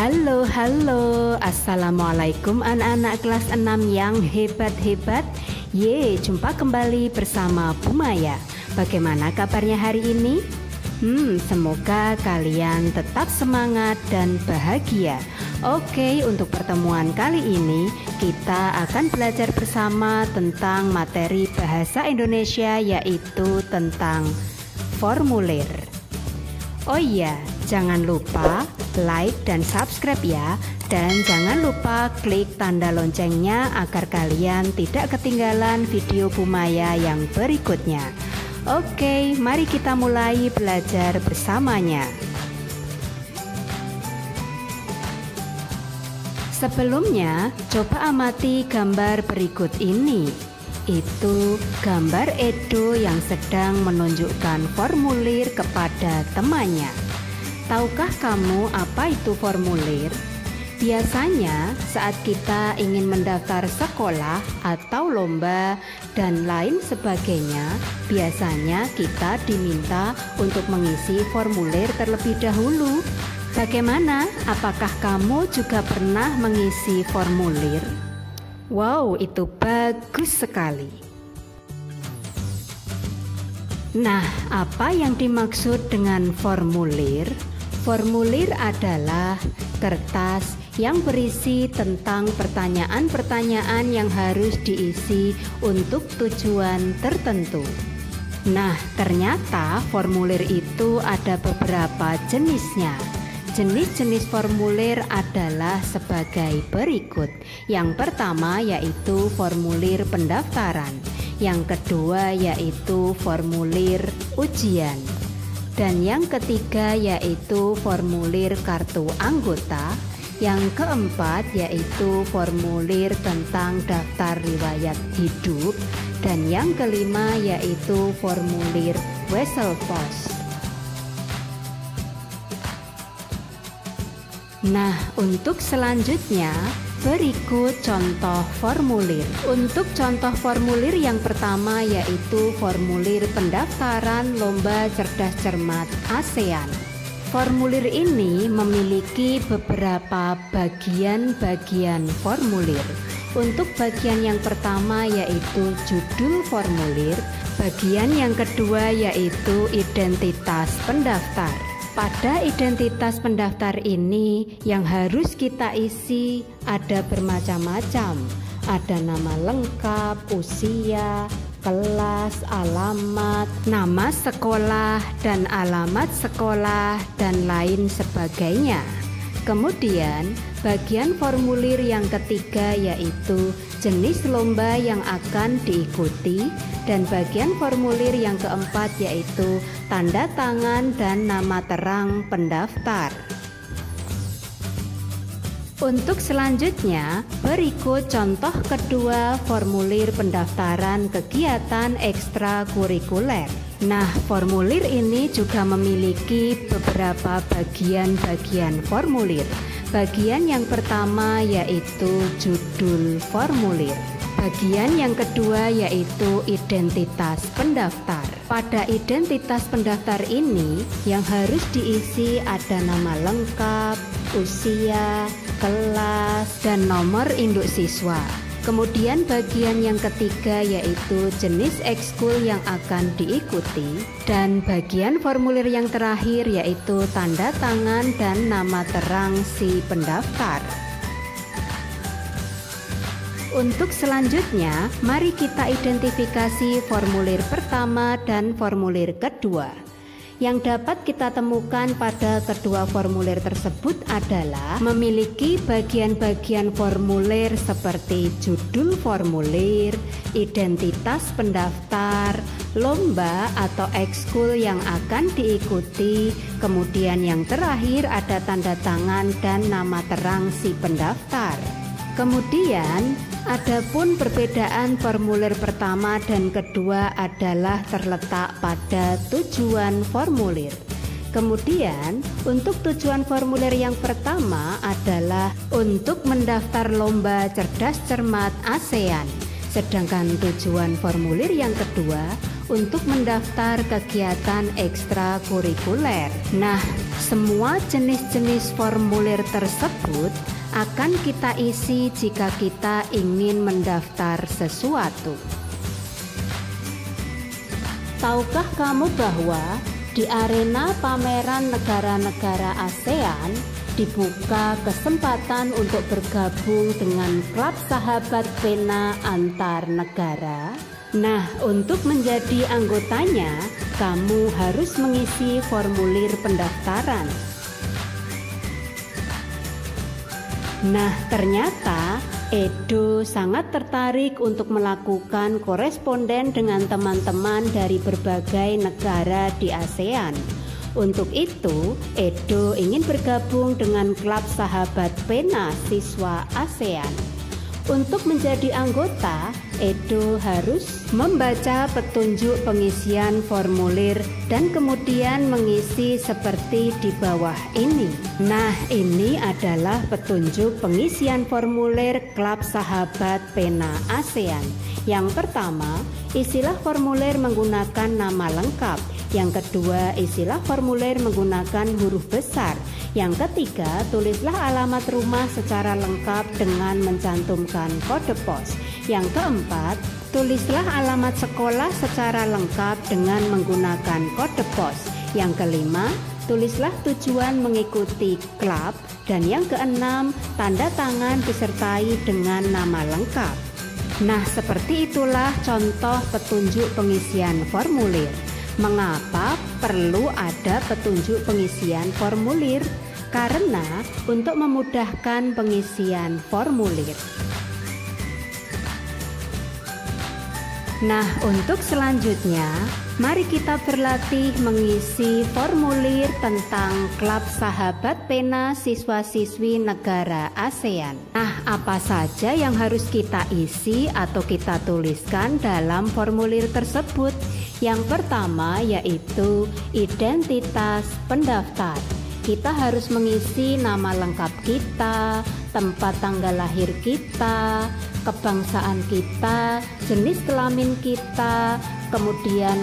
Halo, Assalamualaikum anak-anak kelas 6 yang hebat-hebat. Jumpa kembali bersama Bu Maya. Bagaimana kabarnya hari ini? Semoga kalian tetap semangat dan bahagia. Oke, untuk pertemuan kali ini kita akan belajar bersama tentang materi bahasa Indonesia, yaitu tentang formulir. Oh iya, jangan lupa like dan subscribe ya. Dan jangan lupa klik tanda loncengnya agar kalian tidak ketinggalan video Bu Maya yang berikutnya. Oke, mari kita mulai belajar bersamanya. Sebelumnya, coba amati gambar berikut ini. Itu gambar Edo yang sedang menunjukkan formulir kepada temannya. Tahukah kamu apa itu formulir? Biasanya saat kita ingin mendaftar sekolah atau lomba dan lain sebagainya, biasanya kita diminta untuk mengisi formulir terlebih dahulu. Bagaimana? Apakah kamu juga pernah mengisi formulir? Wow, itu bagus sekali. Nah, apa yang dimaksud dengan formulir? Formulir adalah kertas yang berisi tentang pertanyaan-pertanyaan yang harus diisi untuk tujuan tertentu. Nah, ternyata formulir itu ada beberapa jenisnya. Jenis-jenis formulir adalah sebagai berikut. Yang pertama yaitu formulir pendaftaran. Yang kedua yaitu formulir ujian. Dan yang ketiga yaitu formulir kartu anggota. Yang keempat yaitu formulir tentang daftar riwayat hidup. Dan yang kelima yaitu formulir Weselpos. Nah, untuk selanjutnya berikut contoh formulir. Untuk contoh formulir yang pertama yaitu formulir pendaftaran Lomba Cerdas Cermat ASEAN. Formulir ini memiliki beberapa bagian-bagian formulir. Untuk bagian yang pertama yaitu judul formulir, bagian yang kedua yaitu identitas pendaftar. Pada identitas pendaftar ini yang harus kita isi ada bermacam-macam. Ada nama lengkap, usia, kelas, alamat, nama sekolah, dan alamat sekolah, dan lain sebagainya. Kemudian bagian formulir yang ketiga yaitu jenis lomba yang akan diikuti, dan bagian formulir yang keempat yaitu tanda tangan dan nama terang pendaftar. Untuk selanjutnya berikut contoh kedua formulir pendaftaran kegiatan ekstrakurikuler. Nah, formulir ini juga memiliki beberapa bagian-bagian formulir. Bagian yang pertama yaitu judul formulir. Bagian yang kedua yaitu identitas pendaftar. Pada identitas pendaftar ini yang harus diisi ada nama lengkap, usia, kelas, dan nomor induk siswa. Kemudian bagian yang ketiga yaitu jenis ekskul yang akan diikuti, dan bagian formulir yang terakhir yaitu tanda tangan dan nama terang si pendaftar. Untuk selanjutnya, mari kita identifikasi formulir pertama dan formulir kedua. Yang dapat kita temukan pada kedua formulir tersebut adalah memiliki bagian-bagian formulir seperti judul formulir, identitas pendaftar, lomba atau ekskul yang akan diikuti, kemudian yang terakhir ada tanda tangan dan nama terang si pendaftar. Kemudian, adapun perbedaan formulir pertama dan kedua adalah terletak pada tujuan formulir. Kemudian, untuk tujuan formulir yang pertama adalah untuk mendaftar Lomba Cerdas Cermat ASEAN. Sedangkan tujuan formulir yang kedua untuk mendaftar kegiatan ekstrakurikuler. Nah, Semua jenis-jenis formulir tersebut akan kita isi jika kita ingin mendaftar sesuatu. Tahukah kamu bahwa di arena pameran negara-negara ASEAN dibuka kesempatan untuk bergabung dengan klub sahabat pena antar negara? Nah, untuk menjadi anggotanya, kamu harus mengisi formulir pendaftaran. Nah, ternyata Edo sangat tertarik untuk melakukan koresponden dengan teman-teman dari berbagai negara di ASEAN. Untuk itu, Edo ingin bergabung dengan klub sahabat pena siswa ASEAN. Untuk menjadi anggota, Edo harus membaca petunjuk pengisian formulir dan kemudian mengisi seperti di bawah ini. Nah, ini adalah petunjuk pengisian formulir klub sahabat pena ASEAN. Yang pertama, isilah formulir menggunakan nama lengkap. Yang kedua, isilah formulir menggunakan huruf besar. Yang ketiga, tulislah alamat rumah secara lengkap dengan mencantumkan kode pos. Yang keempat, tulislah alamat sekolah secara lengkap dengan menggunakan kode pos. Yang kelima, tulislah tujuan mengikuti klub. Dan yang keenam, tanda tangan disertai dengan nama lengkap. Nah, seperti itulah contoh petunjuk pengisian formulir. Mengapa perlu ada petunjuk pengisian formulir? Karena untuk memudahkan pengisian formulir. Nah, untuk selanjutnya, mari kita berlatih mengisi formulir tentang klub sahabat pena siswa-siswi negara ASEAN. Nah, apa saja yang harus kita isi atau kita tuliskan dalam formulir tersebut? Yang pertama yaitu identitas pendaftar. Kita harus mengisi nama lengkap kita, tempat tanggal lahir kita, kebangsaan kita, jenis kelamin kita, kemudian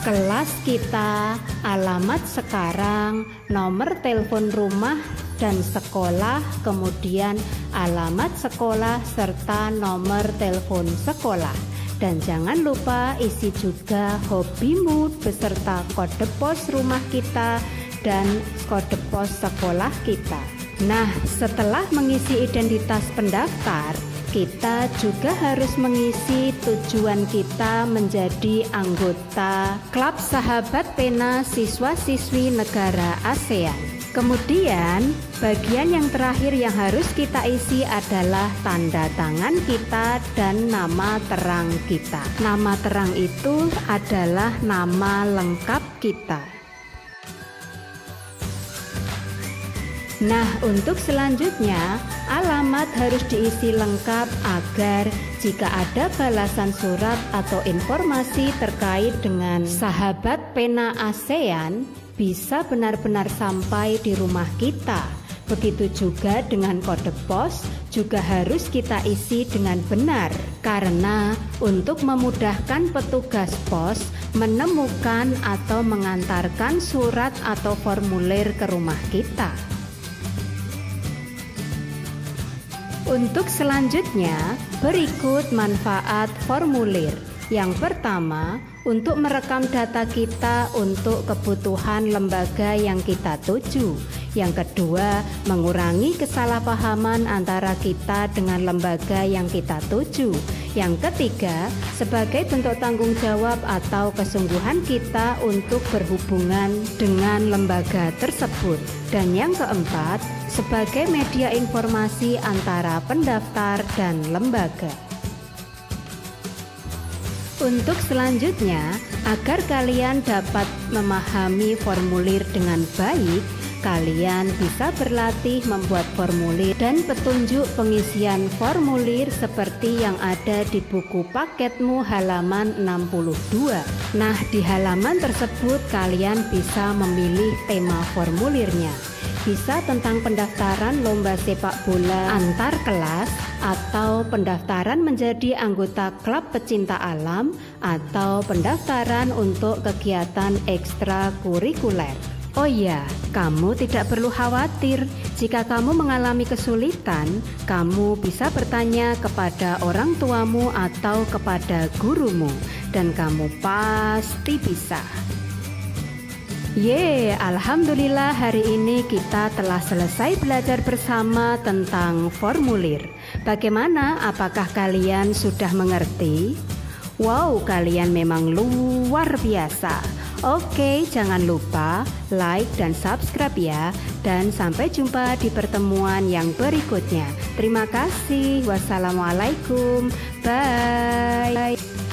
kelas kita, alamat sekarang, nomor telepon rumah dan sekolah, kemudian alamat sekolah serta nomor telepon sekolah. Dan jangan lupa isi juga hobimu beserta kode pos rumah kita dan kode pos sekolah kita. Nah, setelah mengisi identitas pendaftar, kita juga harus mengisi tujuan kita menjadi anggota klub sahabat pena siswa-siswi negara ASEAN. Kemudian, bagian yang terakhir yang harus kita isi adalah tanda tangan kita dan nama terang kita. Nama terang itu adalah nama lengkap kita. Nah, untuk selanjutnya, alamat harus diisi lengkap agar jika ada balasan surat atau informasi terkait dengan sahabat pena ASEAN bisa benar-benar sampai di rumah kita. Begitu juga dengan kode pos juga harus kita isi dengan benar, karena untuk memudahkan petugas pos menemukan atau mengantarkan surat atau formulir ke rumah kita. Untuk selanjutnya, berikut manfaat formulir. Yang pertama, untuk merekam data kita untuk kebutuhan lembaga yang kita tuju. Yang kedua, mengurangi kesalahpahaman antara kita dengan lembaga yang kita tuju. Yang ketiga, sebagai bentuk tanggung jawab atau kesungguhan kita untuk berhubungan dengan lembaga tersebut. Dan yang keempat, sebagai media informasi antara pendaftar dan lembaga. Untuk selanjutnya, agar kalian dapat memahami formulir dengan baik, kalian bisa berlatih membuat formulir dan petunjuk pengisian formulir seperti yang ada di buku paketmu halaman 62. Nah, di halaman tersebut kalian bisa memilih tema formulirnya. Bisa tentang pendaftaran lomba sepak bola antar kelas, atau pendaftaran menjadi anggota klub pecinta alam, atau pendaftaran untuk kegiatan ekstrakurikuler. Oh iya, kamu tidak perlu khawatir. Jika kamu mengalami kesulitan, kamu bisa bertanya kepada orang tuamu atau kepada gurumu, dan kamu pasti bisa. Alhamdulillah hari ini kita telah selesai belajar bersama tentang formulir. Bagaimana? Apakah kalian sudah mengerti? Wow, kalian memang luar biasa. Oke, jangan lupa like dan subscribe ya. Dan sampai jumpa di pertemuan yang berikutnya. Terima kasih. Wassalamualaikum. Bye.